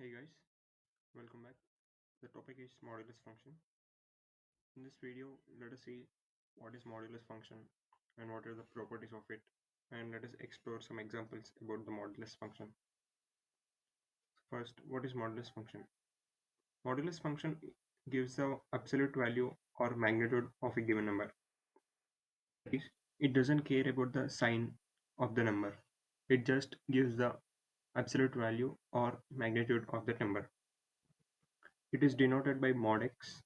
Hey guys, welcome back. The topic is modulus function. In this video, let us see what is modulus function and what are the properties of it, and let us explore some examples about the modulus function. First, what is modulus function? Modulus function gives the absolute value or magnitude of a given number. That is, it doesn't care about the sign of the number. It just gives the absolute value or magnitude of the number. It is denoted by mod x,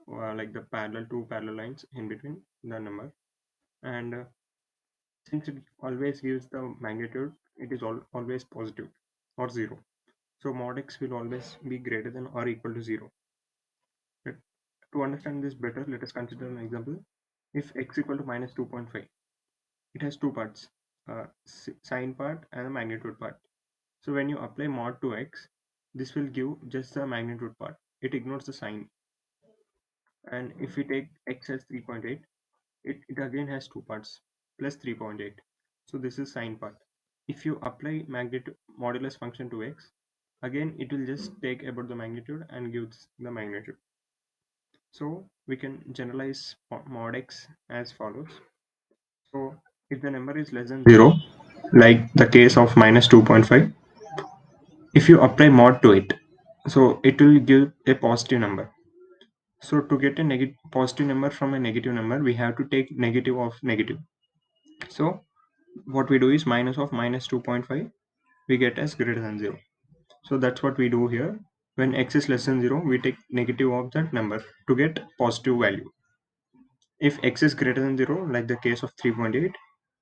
like the two parallel lines in between the number, and since it always gives the magnitude, it is always positive or 0. So mod x will always be greater than or equal to 0. To understand this better, let us consider an example. If x equal to minus 2.5, it has two parts, sign part and a magnitude part. So when you apply mod to x, this will give just the magnitude part. It ignores the sign. And if we take x as 3.8, it again has two parts, plus 3.8. So this is sign part. If you apply modulus function to x, again it will just take about the magnitude and gives the magnitude. So we can generalize mod x as follows. So if the number is less than 0, like the case of minus 2.5, if you apply mod to it, so it will give a positive number. So to get a positive number from a negative number, we have to take negative of negative. So what we do is minus of minus 2.5 we get as greater than 0. So that's what we do here. When x is less than 0, we take negative of that number to get positive value. If x is greater than 0, like the case of 3.8,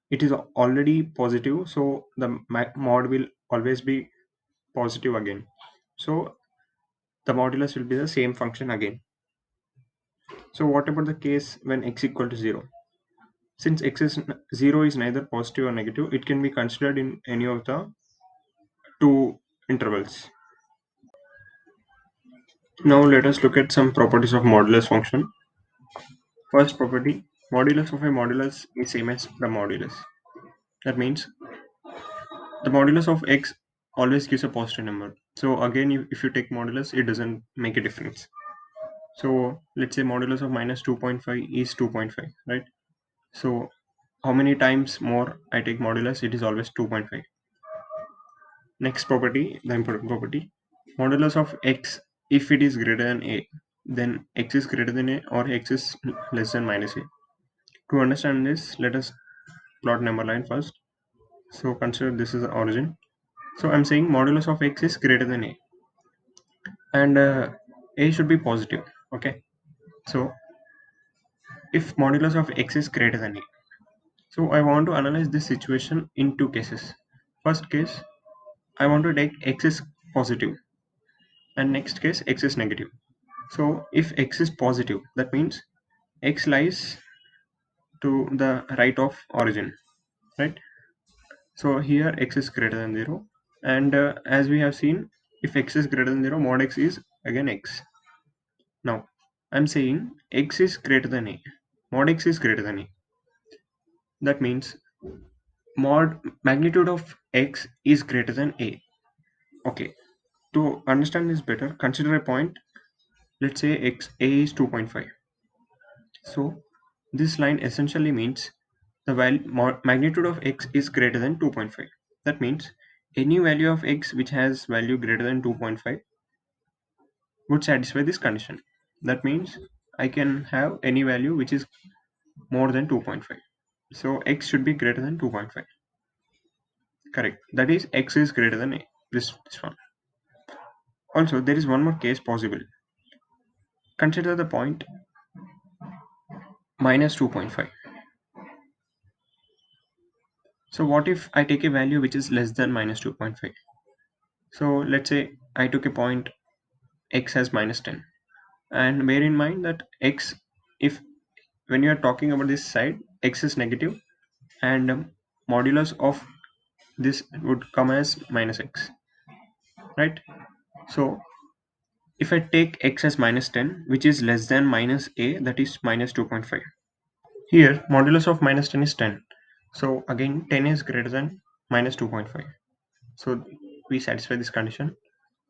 it is already positive, so the mod will always be positive again. So the modulus will be the same function again. So what about the case when x equal to 0? Since x is 0 is neither positive or negative, it can be considered in any of the two intervals. Now let us look at some properties of modulus function. First property, modulus of a modulus is same as the modulus. That means the modulus of x always gives a positive number. So again, if you take modulus, it doesn't make a difference. So let's say modulus of minus 2.5 is 2.5, right? So how many times more I take modulus, it is always 2.5. Next property, the important property, modulus of x, if it is greater than a, then x is greater than a or x is less than minus a. To understand this, let us plot number line first. So consider this is the origin. So I'm saying modulus of x is greater than a, and a should be positive. Okay. So if modulus of x is greater than a, so I want to analyze this situation in two cases. First case, I want to take x is positive, and next case x is negative. So if x is positive, that means x lies to the right of origin, right? So here x is greater than 0, and as we have seen, if x is greater than 0, mod x is again x. Now I'm saying x is greater than a, mod x is greater than a. That means mod magnitude of x is greater than a. Okay, to understand this better, consider a point. Let's say a is 2.5. So this line essentially means the magnitude of x is greater than 2.5. That means any value of x which has value greater than 2.5 would satisfy this condition. That means I can have any value which is more than 2.5. So x should be greater than 2.5. Correct. That is x is greater than a. This one. Also, there is one more case possible. Consider the point minus 2.5. So what if I take a value which is less than minus 2.5? So let's say I took a point x as minus 10, and bear in mind that x, if when you are talking about this side, x is negative, and modulus of this would come as minus x, right? So if I take x as minus 10, which is less than minus a, that is minus 2.5. Here modulus of minus 10 is 10, so again 10 is greater than minus 2.5. So we satisfy this condition.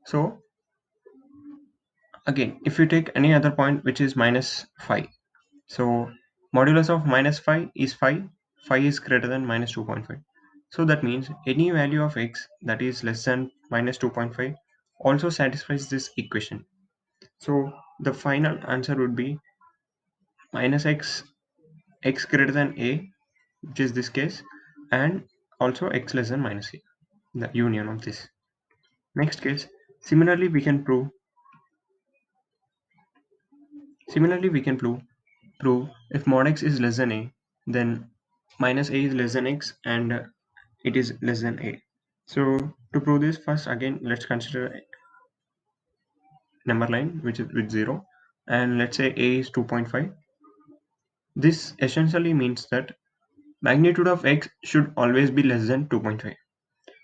So again, if you take any other point which is minus 5, so modulus of minus 5 is 5, 5 is greater than minus 2.5. So that means any value of x that is less than minus 2.5 also satisfies this equation. So the final answer would be minus x greater than a, which is this case, and also x less than minus a, the union of this. Next case, similarly we can prove if mod x is less than a, then minus a is less than x, and it is less than a. So to prove this, first again let's consider a number line which is with 0, and let's say a is 2.5. This essentially means that magnitude of x should always be less than 2.5.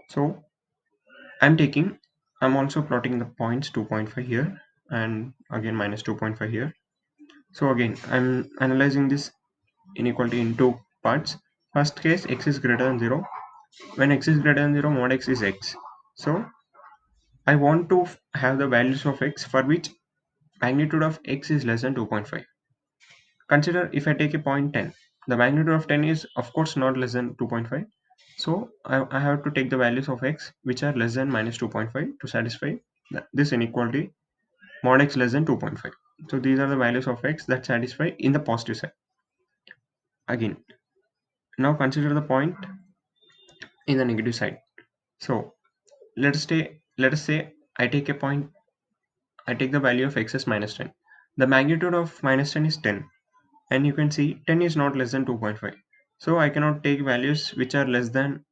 So I'm also plotting the points 2.5 here and again minus 2.5 here. So again I'm analyzing this inequality in two parts. First case, x is greater than 0. When x is greater than 0, mod x is x. So I want to have the values of x for which magnitude of x is less than 2.5. Consider if I take a point 10. The magnitude of 10 is of course not less than 2.5. So I have to take the values of x which are less than minus 2.5 to satisfy this inequality mod x less than 2.5. So these are the values of x that satisfy in the positive side. Again, now consider the point in the negative side. So let us say I take the value of x as minus 10. The magnitude of minus 10 is 10, and you can see 10 is not less than 2.5. So I cannot take values which are less than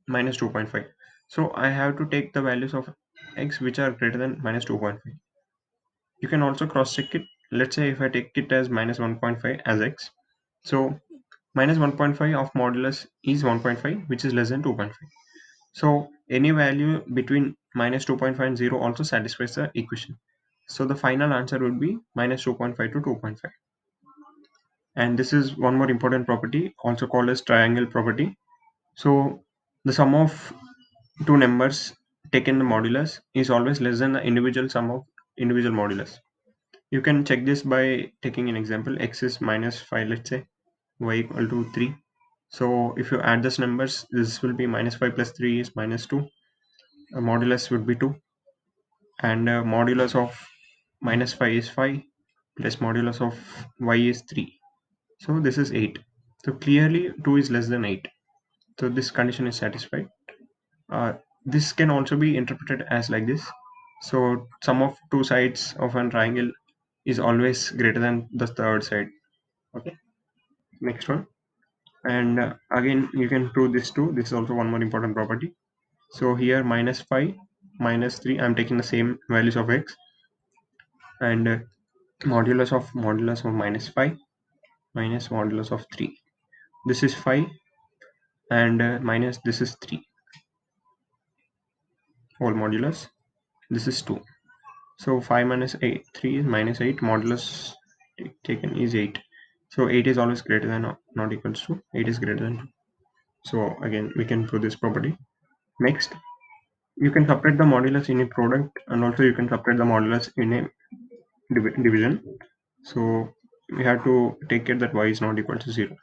minus 2.5. So I have to take the values of x which are greater than minus 2.5. You can also cross check it. Let's say if I take it as minus 1.5 as x, so minus 1.5 of modulus is 1.5, which is less than 2.5. So any value between minus 2.5 and 0 also satisfies the equation. So the final answer would be minus 2.5 to 2.5. And this is one more important property, also called as triangle property. So the sum of two numbers taken the modulus is always less than the individual sum of individual modulus. You can check this by taking an example. X is minus 5, let's say, y equal to 3. So if you add these numbers, this will be minus 5 plus 3 is minus 2. Modulus would be 2, and modulus of minus 5 is 5, plus modulus of y is 3. So this is 8. So clearly 2 is less than 8. So this condition is satisfied. This can also be interpreted as like this. So sum of two sides of a triangle is always greater than the third side. Okay, next one. And again you can prove this too. This is also one more important property. So here minus 5 minus 3, I'm taking the same values of x, and modulus of minus 5 minus modulus of 3. This is 5, and minus this is 3 whole modulus. This is 2. So 5 minus 8, 3 is minus 8. Modulus taken is 8. So 8 is always greater than or not equals to 8 is greater than 2. So again we can prove this property. Next, you can separate the modulus in a product, and also you can separate the modulus in a division. So we have to take care that y is not equal to 0.